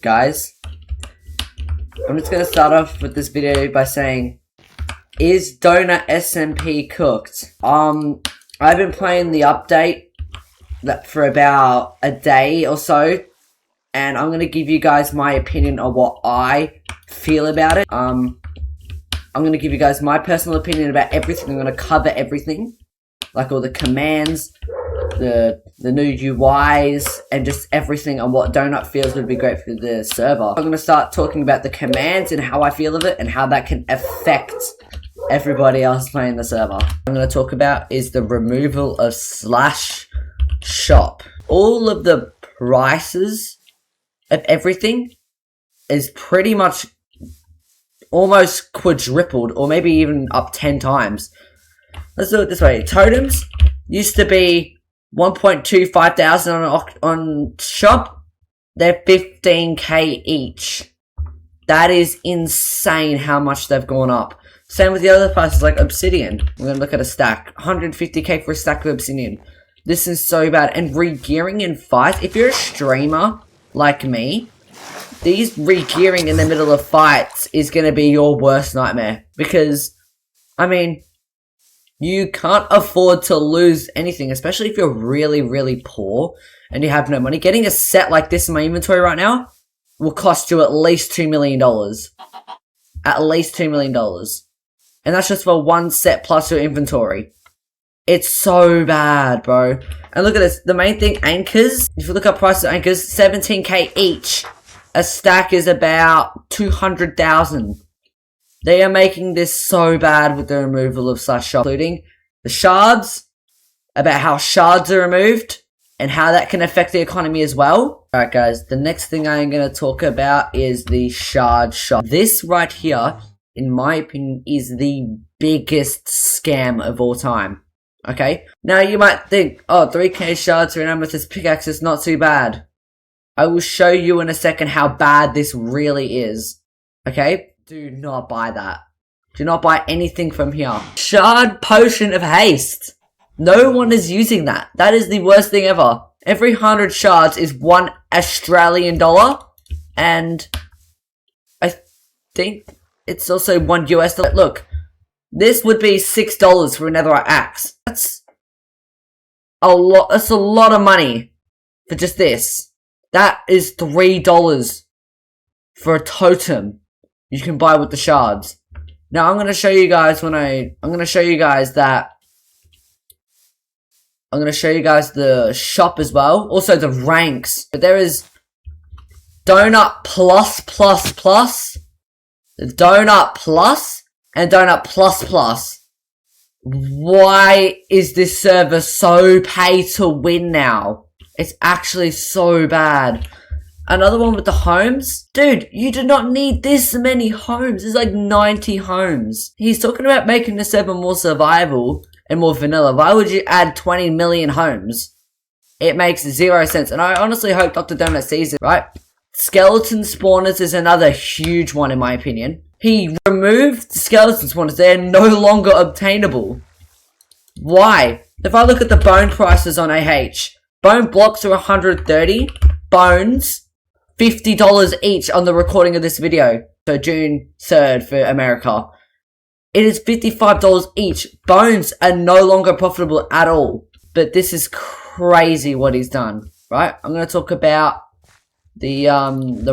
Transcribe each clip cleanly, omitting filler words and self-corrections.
Guys, I'm just going to start off with this video by saying, is DonutSMP cooked? I've been playing the update for about a day or so, and I'm going to give you guys my opinion on what I feel about it. I'm going to give you guys my personal opinion about everything. I'm going to cover everything, like all the commands, the new UIs, and just everything on what Donut feels would be great for the server. I'm going to start talking about the commands and how I feel of it and how that can affect everybody else playing the server. I'm going to talk about is the removal of /shop. All of the prices of everything is pretty much almost quadrupled, or maybe even up 10 times. Let's do it this way. Totems used to be 1.25 thousand on shop. They're 15k each. That is insane how much they've gone up. Same with the other prices like obsidian. We're gonna look at a stack. 150k for a stack of obsidian. This is so bad. And re-gearing in fights. If you're a streamer like me, these re-gearing in the middle of fights is gonna be your worst nightmare. Because, I mean, you can't afford to lose anything, especially if you're really, really poor and you have no money. Getting a set like this in my inventory right now will cost you at least $2 million. At least $2 million. And that's just for one set plus your inventory. It's so bad, bro. And look at this. The main thing, anchors. If you look up prices of anchors, 17k each. A stack is about 200,000. They are making this so bad with the removal of /shop, including the shards, about how shards are removed, and how that can affect the economy as well. Alright guys, the next thing I'm going to talk about is the shard shop. This right here, in my opinion, is the biggest scam of all time. Okay? Now you might think, oh, 3k shards for an amethyst pickaxe is not too bad. I will show you in a second how bad this really is. Okay? Do not buy that. Do not buy anything from here. Shard Potion of Haste. No one is using that. That is the worst thing ever. Every 100 shards is $1 Australian. And I think it's also $1 US. Look, this would be $6 for a netherite axe. That's a lot. That's a lot of money for just this. That is $3 for a totem you can buy with the shards. Now I'm going to show you guys I'm going to show you guys the shop as well. Also the ranks. But there is Donut Plus, Donut Plus, and Donut Plus. Why is this server so pay to win now? It's actually so bad. Another one with the homes. Dude, you do not need this many homes. There's like 90 homes. He's talking about making the server more survival and more vanilla. Why would you add 20 million homes? It makes zero sense. And I honestly hope Dr. Donut sees it, right? Skeleton spawners is another huge one in my opinion. He removed skeleton spawners. They're no longer obtainable. Why? If I look at the bone prices on AH, bone blocks are 130. Bones, $50 each on the recording of this video. So June 3rd for America. It is $55 each. Bones are no longer profitable at all. But this is crazy what he's done. Right? I'm going to talk about the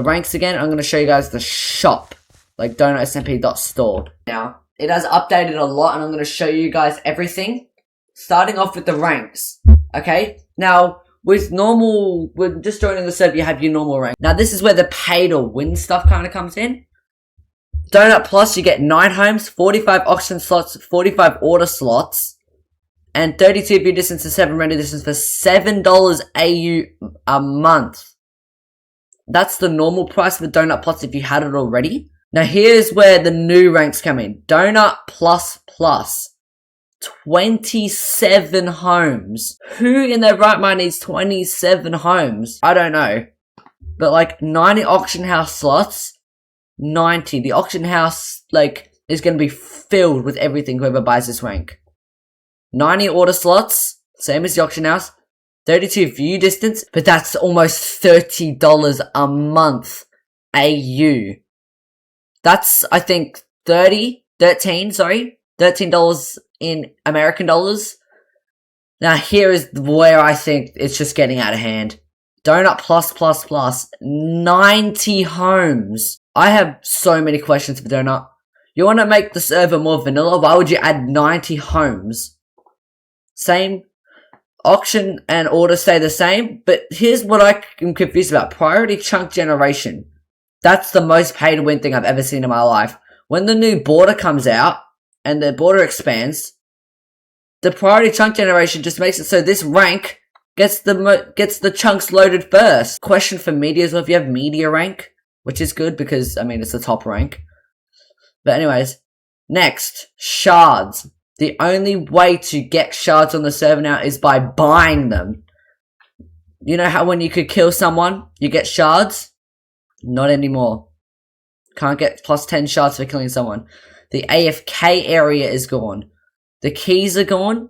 ranks again. I'm going to show you guys the shop. Like DonutSMP.store. Now, it has updated a lot and I'm going to show you guys everything. Starting off with the ranks. Okay? Now, with normal, when just joining the server, you have your normal rank. Now, this is where the pay to win stuff kind of comes in. Donut Plus, you get 9 homes, 45 auction slots, 45 order slots, and 32 view distance and 7 render distance for $7 AU a month. That's the normal price for Donut Plus if you had it already. Now, here's where the new ranks come in. Donut Plus Plus. 27 homes. Who in their right mind needs 27 homes? I don't know. But like 90 auction house slots. 90. The auction house like is going to be filled with everything whoever buys this rank. 90 order slots. Same as the auction house. 32 view distance, but that's almost $30 a month AU. That's, I think, $13 in American dollars. Now, here is where I think it's just getting out of hand. Donut plus, 90 homes. I have so many questions for Donut. You want to make the server more vanilla? Why would you add 90 homes? Same. Auction and order stay the same, but here's what I'm confused about. Priority chunk generation. That's the most pay to win thing I've ever seen in my life. When the new border comes out, and the border expands, the priority chunk generation just makes it so this rank gets the chunks loaded first. Question for media as well, if you have media rank, which is good because, I mean, it's the top rank. But anyways, next, shards. The only way to get shards on the server now is by buying them. You know how when you could kill someone, you get shards? Not anymore. Can't get plus 10 shards for killing someone. The AFK area is gone. The keys are gone.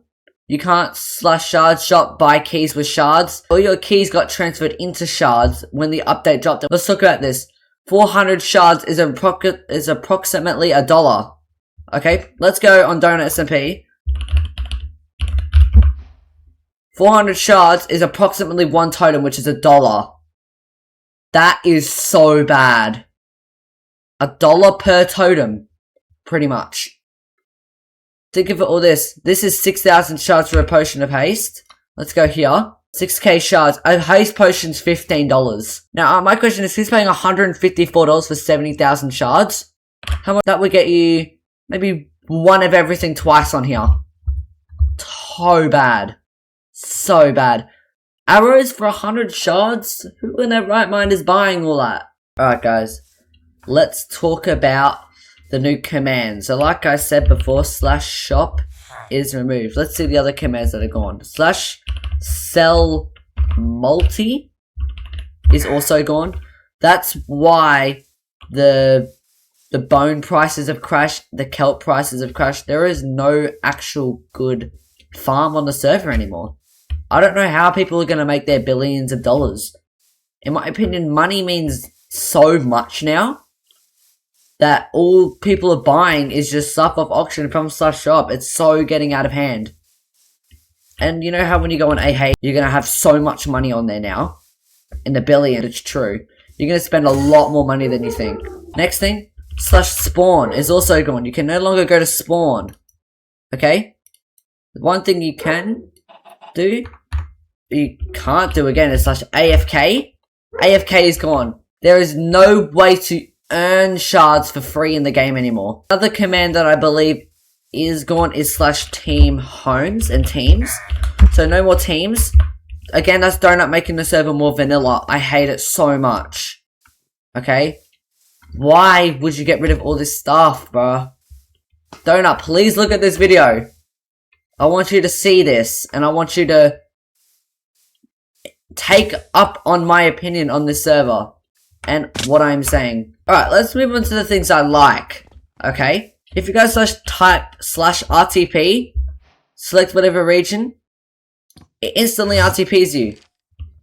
You can't slash shards shop buy keys with shards. All your keys got transferred into shards when the update dropped. Let's talk about this. 400 shards is approximately $1. Okay, let's go on DonutSMP. 400 shards is approximately 1 totem, which is $1. That is so bad. $1 per totem, pretty much. Think of it all this. This is 6,000 shards for a potion of haste. Let's go here. 6k shards. A haste potion's $15. Now, my question is, who's paying $154 for 70,000 shards? How much that would get you? Maybe one of everything twice on here. So bad. So bad. Arrows for 100 shards? Who in their right mind is buying all that? Alright guys. Let's talk about the new commands. So like I said before, slash shop is removed. Let's see the other commands that are gone. Slash sell multi is also gone. That's why the bone prices have crashed, the kelp prices have crashed. There is no actual good farm on the server anymore. I don't know how people are going to make their billions of dollars. In my opinion, money means so much now that all people are buying is just stuff off auction from slash shop. It's so getting out of hand. And you know how when you go on AH, you're going to have so much money on there now? In the billion, it's true. You're going to spend a lot more money than you think. Next thing. Slash spawn is also gone. You can no longer go to spawn. Okay? The one thing you can do, you can't do again, is slash AFK. AFK is gone. There is no way to earn shards for free in the game anymore. Another command that I believe is gone is slash team homes and teams. So no more teams. Again, that's Donut making the server more vanilla. I hate it so much. Okay? Why would you get rid of all this stuff, bruh? Donut, please look at this video. I want you to see this, and I want you to take up on my opinion on this server and what I'm saying. Alright, let's move on to the things I like. Okay? If you go type slash RTP, select whatever region, it instantly RTPs you.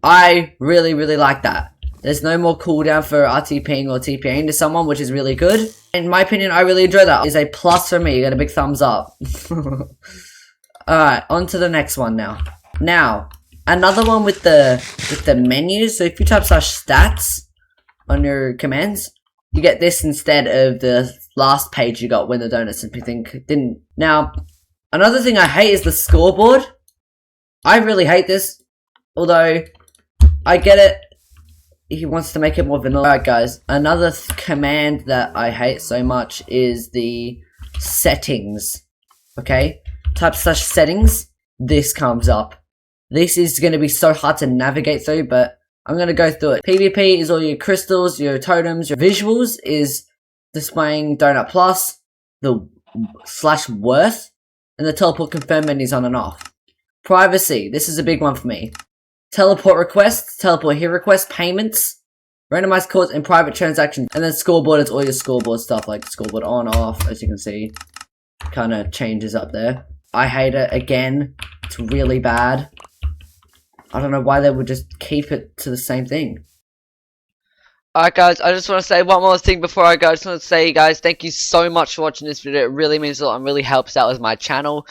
I really, really like that. There's no more cooldown for RTPing or TPing to someone, which is really good. In my opinion, I really enjoy that. It's a plus for me. You get a big thumbs up. Alright, on to the next one now. Now, another one with the menus. So if you type slash stats on your commands, you get this instead of the last page you got when the DonutSMP thing didn't. Now, another thing I hate is the scoreboard. I really hate this. Although, I get it. He wants to make it more vanilla. Alright guys, another command that I hate so much is the settings. Okay? Type slash settings, this comes up. This is going to be so hard to navigate through, but I'm going to go through it. PvP is all your crystals, your totems, your visuals is displaying Donut Plus, the slash worth, and the teleport confirm menus on and off. Privacy, this is a big one for me. Teleport requests, teleport here requests, payments, randomized calls, and private transactions. And then scoreboard is all your scoreboard stuff, like scoreboard on, off, as you can see. Kind of changes up there. I hate it again. It's really bad. I don't know why they would just keep it to the same thing. Alright guys, I just want to say one more thing before I go. I just want to say, guys, thank you so much for watching this video. It really means a lot and really helps out with my channel.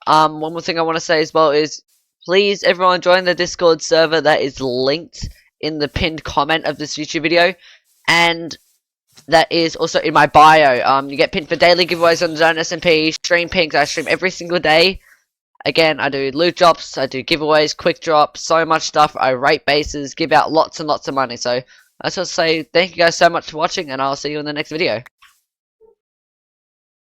One more thing I want to say as well is, please everyone join the Discord server that is linked in the pinned comment of this YouTube video. And that is also in my bio. You get pinned for daily giveaways on the DonutSMP, stream pinks. I stream every single day. Again, I do loot drops, I do giveaways, quick drops, so much stuff. I rate bases, give out lots and lots of money. So I just want to say thank you guys so much for watching, and I'll see you in the next video.